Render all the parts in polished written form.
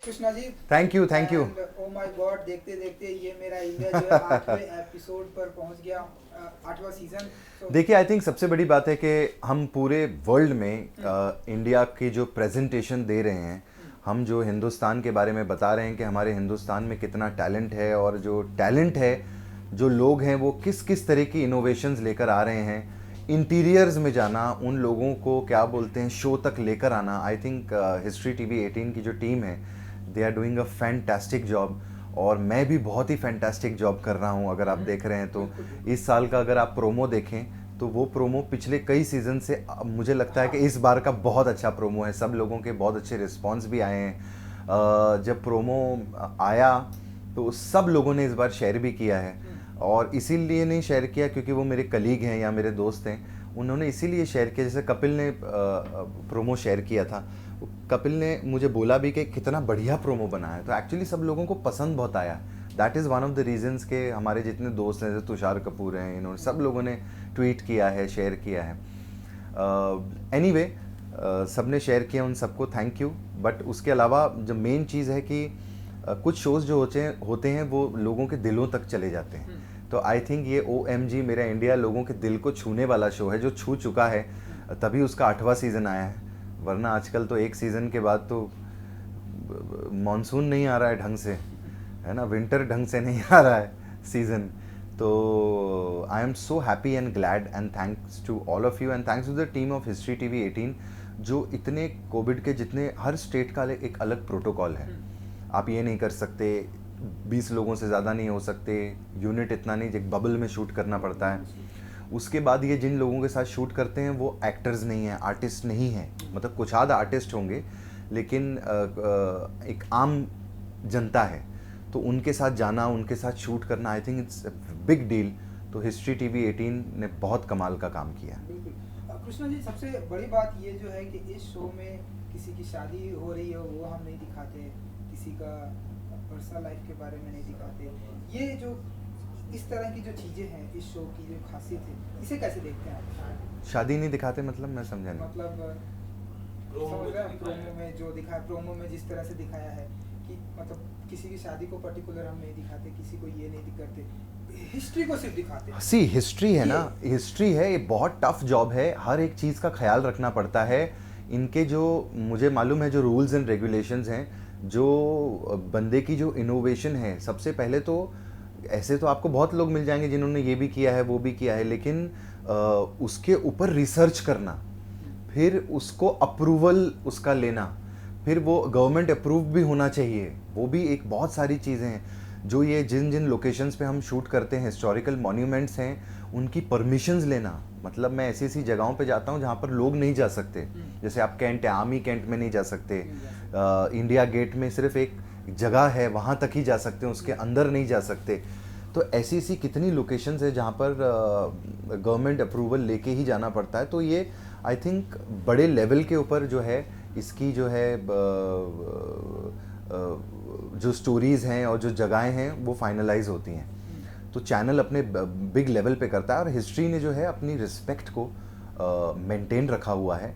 Krishna ji. Thank you thank you. Oh my God, देखते देखते ये मेरा इंडिया जो है 8वें एपिसोड पर पहुंच गया, 8वां सीजन। तो देखिए, आई थिंक सबसे बड़ी बात है कि हम पूरे वर्ल्ड में इंडिया की जो प्रेजेंटेशन दे रहे हैं, हम जो हिंदुस्तान के बारे में बता रहे हैं कि हमारे हिंदुस्तान में कितना टैलेंट है, और जो टैलेंट है, जो लोग हैं वो किस किस तरह की इनोवेशंस लेकर आ रहे हैं, इंटीरियर्स में जाना, उन लोगों को क्या बोलते हैं शो तक लेकर आना। आई थिंक हिस्ट्री टीवी 18 की जो टीम है, they are doing a fantastic job, और मैं भी बहुत ही फैंटास्टिक जॉब कर रहा हूँ। अगर आप देख रहे हैं तो इस साल का अगर आप प्रोमो देखें तो वो प्रोमो पिछले कई सीज़न से मुझे लगता है कि इस बार का बहुत अच्छा प्रोमो है। सब लोगों के बहुत अच्छे रिस्पांस भी आए हैं। जब प्रोमो आया तो सब लोगों ने इस बार शेयर भी किया है, और इसीलिए नहीं शेयर किया क्योंकि वो मेरे कलीग हैं या मेरे दोस्त हैं, उन्होंने इसीलिए शेयर किया। जैसे कपिल ने प्रोमो शेयर किया था, कपिल ने मुझे बोला भी कि कितना बढ़िया प्रोमो बना है, तो एक्चुअली सब लोगों को पसंद बहुत आया। That is one of the reasons के हमारे जितने दोस्त हैं, जैसे तुषार कपूर हैं, इन्होंने सब लोगों ने ट्वीट किया है, शेयर किया है। एनीवे सब ने शेयर किया, उन सबको थैंक यू। बट उसके अलावा जो मेन चीज़ है कि कुछ शोज़ जो होते हैं वो लोगों के दिलों तक चले जाते हैं। तो आई थिंक ये OMG मेरा इंडिया लोगों के दिल को छूने वाला शो है, जो छू चुका है, तभी उसका 8वां सीज़न आया है। वरना आजकल तो एक सीज़न के बाद तो मॉनसून नहीं आ रहा है ढंग से, है ना, विंटर ढंग से नहीं आ रहा है सीज़न। तो I am so happy and glad, and thanks to all of you, and thanks to the team of History TV 18, जो इतने कोविड के जितने हर स्टेट का एक अलग प्रोटोकॉल है। आप ये नहीं कर सकते, 20 लोगों से ज़्यादा नहीं हो सकते, यूनिट इतना नहीं, एक बबल में शूट करना पड़ता है। उसके बाद ये जिन लोगों के साथ शूट करते हैं वो एक्टर्स नहीं हैं, आर्टिस्ट नहीं हैं, मतलब कुछ आध आर्टिस्ट होंगे, लेकिन एक आम जनता है, तो उनके साथ जाना, उनके साथ शूट करना, I think it's big deal. तो हिस्ट्री टीवी 18 ने बहुत कमाल का काम किया। बिल्कुल। कृष्णा जी, सबसे बड़ी बात ये जो है कि इस शो में किसी की शादी हो रही हो वो हम नहीं दिखाते, किसी का पर्सनल लाइफ के बारे में नहीं दिखाते। ये जो इस तरह की जो चीज़ें हैं, इस शो की जो खासियत है, इसे कैसे देखते हैं आप? शादी नहीं दिखाते मतलब मैं समझा नहीं। मतलब समझ रहे हैं, प्रोमो में जो दिखाया, प्रोमो में जिस तरह से दिखाया है कि मतलब किसी की शादी को पर्टिकुलर हम नहीं दिखाते, किसी को ये नहीं करते, हिस्ट्री को सिर्फ दिखाते हैं। सी हिस्ट्री है ना, हिस्ट्री है, ये बहुत टफ जॉब है, हर एक चीज़ का ख्याल रखना पड़ता है। इनके जो मुझे मालूम है जो रूल्स एंड रेगुलेशंस हैं, जो बंदे की जो इनोवेशन है, सबसे पहले तो ऐसे तो आपको बहुत लोग मिल जाएंगे जिन्होंने ये भी किया है वो भी किया है, लेकिन उसके ऊपर रिसर्च करना, फिर उसको अप्रूवल उसका लेना, फिर वो गवर्नमेंट अप्रूव भी होना चाहिए, वो भी एक बहुत सारी चीज़ें हैं। जो ये जिन जिन लोकेशंस पे हम शूट करते हैं, हिस्टोरिकल मॉन्यूमेंट्स हैं, उनकी परमिशंस लेना। मतलब मैं ऐसी ऐसी जगहों पे जाता हूँ जहाँ पर लोग नहीं जा सकते, जैसे आप कैंट है, आर्मी कैंट में नहीं जा सकते, इंडिया गेट में सिर्फ एक जगह है वहाँ तक ही जा सकते हैं, उसके अंदर नहीं जा सकते। तो ऐसी ऐसी कितनी लोकेशंस है जहाँ पर गवर्नमेंट अप्रूवल लेके ही जाना पड़ता है। तो ये आई थिंक बड़े लेवल के ऊपर जो है इसकी जो है जो स्टोरीज़ हैं और जो जगहें हैं वो फाइनलाइज होती हैं। तो चैनल अपने बिग लेवल पे करता है, और हिस्ट्री ने जो है अपनी रिस्पेक्ट को मेंटेन रखा हुआ है।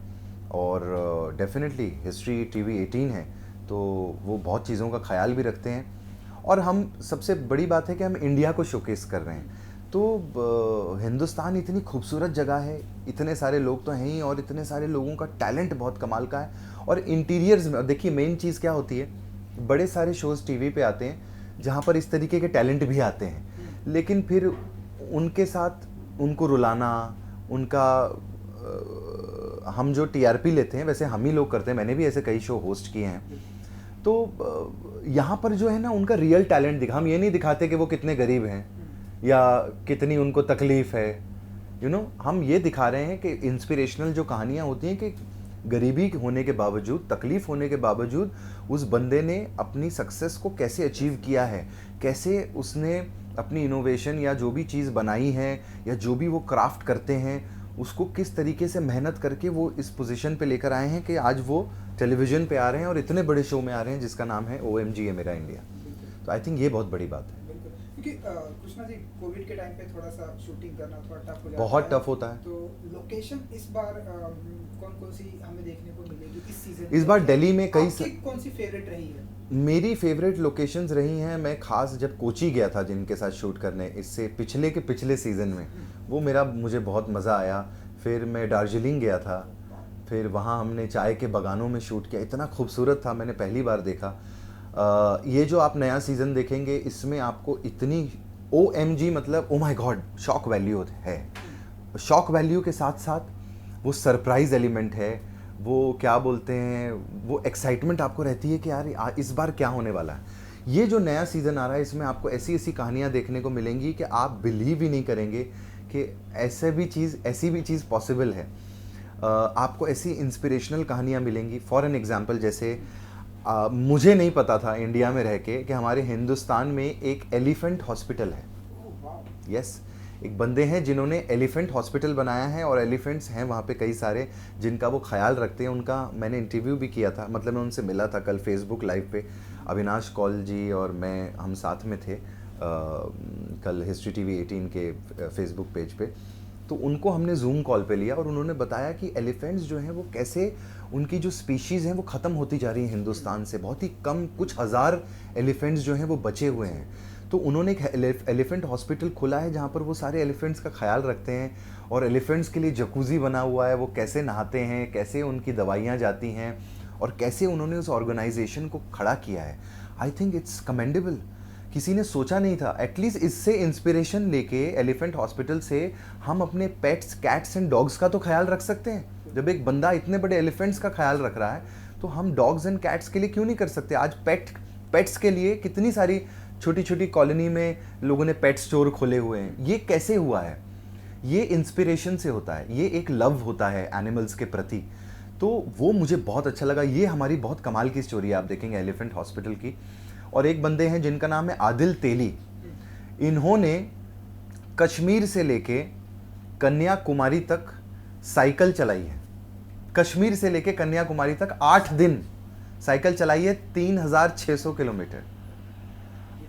और डेफिनेटली हिस्ट्री टीवी 18 है तो वो बहुत चीज़ों का ख्याल भी रखते हैं। और हम सबसे बड़ी बात है कि हम इंडिया को शोकेस कर रहे हैं। तो हिंदुस्तान इतनी खूबसूरत जगह है, इतने सारे लोग तो हैं ही, और इतने सारे लोगों का टैलेंट बहुत कमाल का है। और इंटीरियर्स में देखिए मेन चीज़ क्या होती है, बड़े सारे शोज़ टीवी पे आते हैं जहाँ पर इस तरीके के टैलेंट भी आते हैं, लेकिन फिर उनके साथ उनको रुलाना, उनका हम जो TRP लेते हैं वैसे हम ही लोग करते हैं, मैंने भी ऐसे कई शो होस्ट किए हैं। तो यहाँ पर जो है ना उनका रियल टैलेंट दिखा, हम ये नहीं दिखाते कि वो कितने गरीब हैं या कितनी उनको तकलीफ़ है, हम ये दिखा रहे हैं कि इंस्पिरेशनल जो कहानियाँ होती हैं कि गरीबी होने के बावजूद, तकलीफ़ होने के बावजूद उस बंदे ने अपनी सक्सेस को कैसे अचीव किया है, कैसे उसने अपनी इनोवेशन या जो भी चीज़ बनाई है या जो भी वो क्राफ्ट करते हैं उसको किस तरीके से मेहनत करके वो इस पोजीशन पे लेकर आए हैं कि आज वो टेलीविज़न पे आ रहे हैं और इतने बड़े शो में आ रहे हैं जिसका नाम है OMG है मेरा इंडिया। तो आई थिंक ये बहुत बड़ी बात है। क्योंकि कृष्णा जी, कोविड के टाइम पे थोड़ा सा शूटिंग करना थोड़ा टफ हो जाता है, बहुत टफ होता है। तो लोकेशन इस बार कौन कौन सी हमें देखने को मिलेगी इस सीजन? इस बार दिल्ली में कई कौन सी फेवरेट रही है? मेरी फेवरेट लोकेशंस रही हैं, मैं खास जब कोची गया था जिनके साथ शूट करने, इससे पिछले के पिछले सीज़न में, वो मुझे बहुत मज़ा आया। फिर मैं दार्जिलिंग गया था, फिर वहाँ हमने चाय के बागानों में शूट किया, इतना खूबसूरत था, मैंने पहली बार देखा। ये जो आप नया सीज़न देखेंगे इसमें आपको इतनी OMG मतलब ओ माय गॉड शॉक वैल्यू है। शॉक वैल्यू के साथ साथ वो सरप्राइज एलिमेंट है, वो क्या बोलते हैं, वो एक्साइटमेंट आपको रहती है कि यार इस बार क्या होने वाला है। ये जो नया सीज़न आ रहा है इसमें आपको ऐसी ऐसी कहानियाँ देखने को मिलेंगी कि आप बिलीव ही नहीं करेंगे कि ऐसी भी चीज़ पॉसिबल है। आपको ऐसी इंस्पिरेशनल कहानियाँ मिलेंगी। फॉर एन एग्जांपल, जैसे मुझे नहीं पता था इंडिया में रह के कि हमारे हिंदुस्तान में एक एलिफेंट हॉस्पिटल है। यस, एक बंदे हैं जिन्होंने एलिफेंट हॉस्पिटल बनाया है और एलिफेंट्स हैं वहाँ पे कई सारे जिनका वो ख्याल रखते हैं। उनका मैंने इंटरव्यू भी किया था, मतलब मैं उनसे मिला था कल फेसबुक लाइव पे। अविनाश कौल जी और मैं हम साथ में थे कल हिस्ट्री TV 18 के फेसबुक पेज पे। तो उनको हमने जूम कॉल पे लिया और उन्होंने बताया कि एलिफेंट्स जो हैं वो कैसे, उनकी जो स्पीशीज़ हैं वो ख़त्म होती जा रही हैं हिंदुस्तान से। बहुत ही कम, कुछ हज़ार एलिफेंट्स जो हैं वो बचे हुए हैं। तो उन्होंने एक एलिफेंट हॉस्पिटल खोला है जहाँ पर वो सारे एलिफेंट्स का ख्याल रखते हैं और एलिफेंट्स के लिए जकूज़ी बना हुआ है, वो कैसे नहाते हैं, कैसे उनकी दवाइयाँ जाती हैं और कैसे उन्होंने उस ऑर्गेनाइजेशन को खड़ा किया है। I think it's commendable. किसी ने सोचा नहीं था। एटलीस्ट इससे इंस्पिरेशन लेके एलिफेंट हॉस्पिटल से हम अपने पेट्स, कैट्स एंड डॉग्स का तो ख्याल रख सकते हैं। जब एक बंदा इतने बड़े एलिफेंट्स का ख्याल रख रहा है तो हम डॉग्स एंड कैट्स के लिए क्यों नहीं कर सकते। आज पेट्स के लिए कितनी सारी छोटी छोटी कॉलोनी में लोगों ने पेट स्टोर खोले हुए हैं। ये कैसे हुआ है? ये इंस्पिरेशन से होता है, ये एक लव होता है एनिमल्स के प्रति। तो वो मुझे बहुत अच्छा लगा। ये हमारी बहुत कमाल की स्टोरी है, आप देखेंगे एलिफेंट हॉस्पिटल की। और एक बंदे हैं जिनका नाम है आदिल तेली। इन्होंने कश्मीर से लेके कन्याकुमारी तक साइकिल चलाई है। कश्मीर से लेके कन्याकुमारी तक 8 दिन साइकिल चलाई है, 3600 किलोमीटर।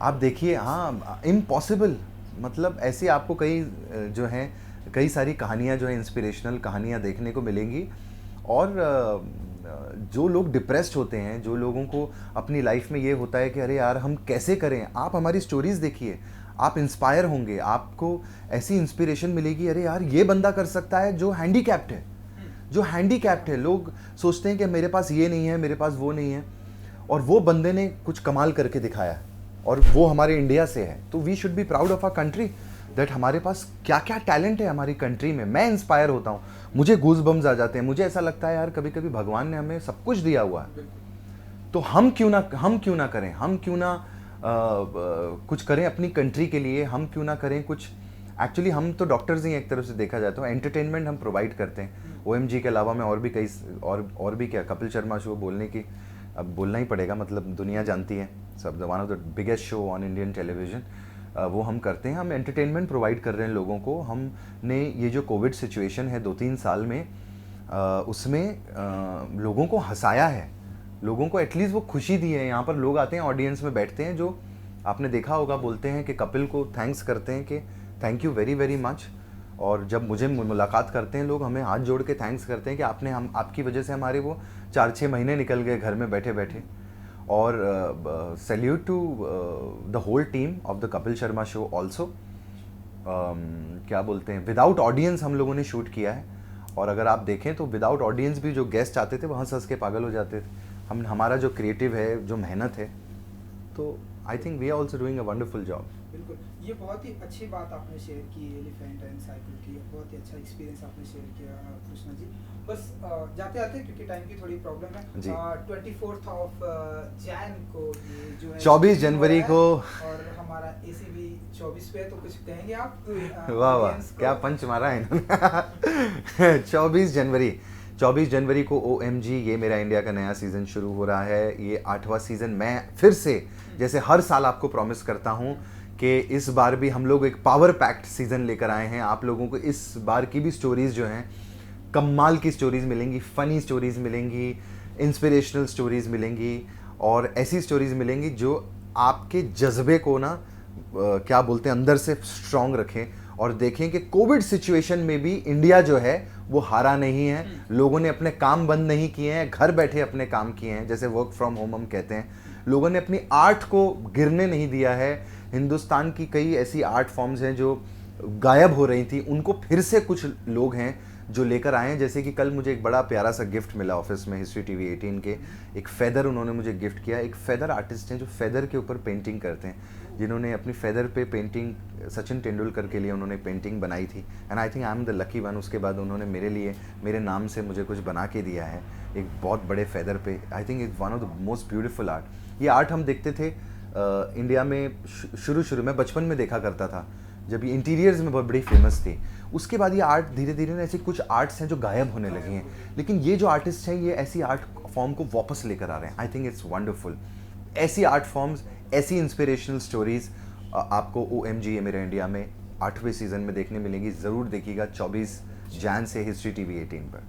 आप देखिए, हाँ, इम्पॉसिबल। मतलब ऐसे आपको कई सारी कहानियाँ जो है इंस्पिरेशनल कहानियाँ देखने को मिलेंगी। और जो लोग डिप्रेस्ड होते हैं, जो लोगों को अपनी लाइफ में ये होता है कि अरे यार हम कैसे करें, आप हमारी स्टोरीज़ देखिए, आप इंस्पायर होंगे, आपको ऐसी इंस्पिरेशन मिलेगी, अरे यार ये बंदा कर सकता है जो हैंडीकैप्ड है। लोग सोचते हैं कि मेरे पास ये नहीं है, मेरे पास वो नहीं है, और वो बंदे ने कुछ कमाल करके दिखाया और वो हमारे इंडिया से है। तो we should be proud of our country that हमारे पास क्या क्या टैलेंट है हमारी कंट्री में। मैं इंस्पायर होता हूँ, मुझे गूज बम्स आ जाते हैं। मुझे ऐसा लगता है यार कभी कभी भगवान ने हमें सब कुछ दिया हुआ है, तो हम क्यों ना करें, हम क्यों ना कुछ करें अपनी कंट्री के लिए, हम क्यों ना करें कुछ। एक्चुअली हम तो डॉक्टर्स ही एक तरफ से देखा जाए तो एंटरटेनमेंट हम प्रोवाइड करते हैं। OMG के अलावा मैं और भी कई और भी क्या, कपिल शर्मा शो बोलने की अब बोलना ही पड़ेगा, मतलब दुनिया जानती है, सब one of the biggest show on Indian television, वो हम करते हैं। हम एंटरटेनमेंट प्रोवाइड कर रहे हैं लोगों को। हमने ये जो कोविड सिचुएशन है 2-3 साल में, उसमें लोगों को हंसाया है, लोगों को एटलीस्ट वो खुशी दी है। यहाँ पर लोग आते हैं, ऑडियंस में बैठते हैं, जो आपने देखा होगा बोलते हैं कि कपिल को थैंक्स करते हैं कि thank you very very much. और जब मुझे मुलाकात करते हैं लोग, हमें हाथ जोड़ के थैंक्स करते हैं कि आपकी वजह से हमारे वो 4-6 महीने निकल गए घर में बैठे बैठे। और salute to the whole team of the Kapil Sharma show also. क्या बोलते हैं, विदाउट ऑडियंस हम लोगों ने शूट किया है। और अगर आप देखें तो विदाउट ऑडियंस भी जो गेस्ट आते थे वो हंस के पागल हो जाते थे। हमारा जो क्रिएटिव है, जो मेहनत है, तो I think we are also doing a wonderful job. बिल्कुल, ये बहुत ही अच्छी बात आपने शेयर की एलिफेंट एंड साइकिल की, बहुत ही अच्छा एक्सपीरियंस आपने शेयर किया कृष्णा जी। बस जाते आते क्योंकि टाइम की थोड़ी प्रॉब्लम है, 24 ऑफ जैन को ये जो है 24 जनवरी को, और हमारा ACB 24 पे है, तो कुछ कहेंगे आप? वाह वाह, क्या पंच मारा है इन्होंने। 24 जनवरी को OMG, ये मेरा इंडिया का नया सीज़न शुरू हो रहा है। ये 8वां सीज़न। मैं फिर से जैसे हर साल आपको प्रॉमिस करता हूँ कि इस बार भी हम लोग एक पावर पैक्ड सीज़न लेकर आए हैं। आप लोगों को इस बार की भी स्टोरीज़ जो हैं, कमाल की स्टोरीज़ मिलेंगी, फ़नी स्टोरीज़ मिलेंगी, इंस्पिरेशनल स्टोरीज़ मिलेंगी, और ऐसी स्टोरीज़ मिलेंगी जो आपके जज्बे को ना क्या बोलते हैं, अंदर से स्ट्रॉन्ग रखें। और देखें कि कोविड सिचुएशन में भी इंडिया जो है वो हारा नहीं है। लोगों ने अपने काम बंद नहीं किए हैं, घर बैठे अपने काम किए हैं, जैसे वर्क फ्रॉम होम हम कहते हैं। लोगों ने अपनी आर्ट को गिरने नहीं दिया है। हिंदुस्तान की कई ऐसी आर्ट फॉर्म्स हैं जो गायब हो रही थी, उनको फिर से कुछ लोग हैं जो लेकर आए हैं। जैसे कि कल मुझे एक बड़ा प्यारा सा गिफ्ट मिला ऑफिस में, हिस्ट्री टीवी 18 के एक फेदर उन्होंने मुझे गिफ्ट किया। एक फेदर आर्टिस्ट हैं जो फेदर के ऊपर पेंटिंग करते हैं, जिन्होंने अपनी फेदर पे पेंटिंग सचिन तेंदुलकर के लिए उन्होंने पेंटिंग बनाई थी, and I think I am the lucky one. उसके बाद उन्होंने मेरे लिए मेरे नाम से मुझे कुछ बना के दिया है एक बहुत बड़े फेदर पे। I think it's one of the most beautiful art. ये आर्ट हम देखते थे इंडिया में शुरू में, बचपन में देखा करता था जब ये इंटीरियर्स में बहुत बड़ी फेमस थी। उसके बाद ये आर्ट धीरे धीरे ना ऐसे कुछ आर्ट्स हैं जो गायब होने लगे हैं, लेकिन ये जो आर्टिस्ट हैं ये ऐसी आर्ट फॉर्म को वापस लेकर आ रहे हैं। I think it's wonderful. ऐसी आर्ट फॉर्म्स, ऐसी इंस्पिरेशनल स्टोरीज आपको OMG मेरा इंडिया में 8वें सीजन में देखने मिलेंगी। ज़रूर देखिएगा 24 जैन से हिस्ट्री टीवी 18 पर।